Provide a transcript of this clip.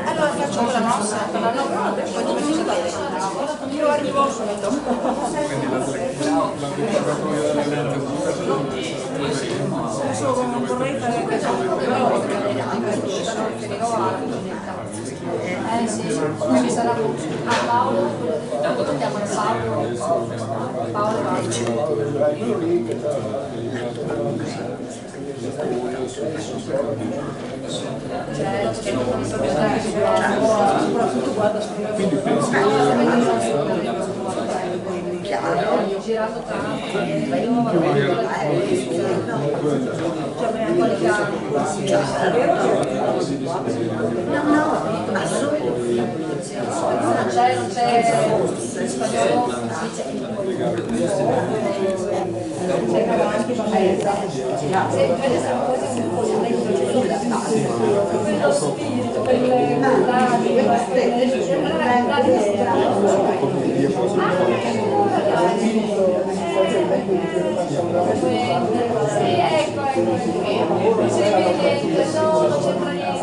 Allora faccio quella mossa, poi ti faccio sapere. Io arrivo subito. Non vorrei fare questo, però sì, quindi sarà a Paolo, dopo chiamano Paolo quindi girato tanto, non c'è spagnolo, quello spirito, sì, ecco, sì, niente, no, non c'entra niente.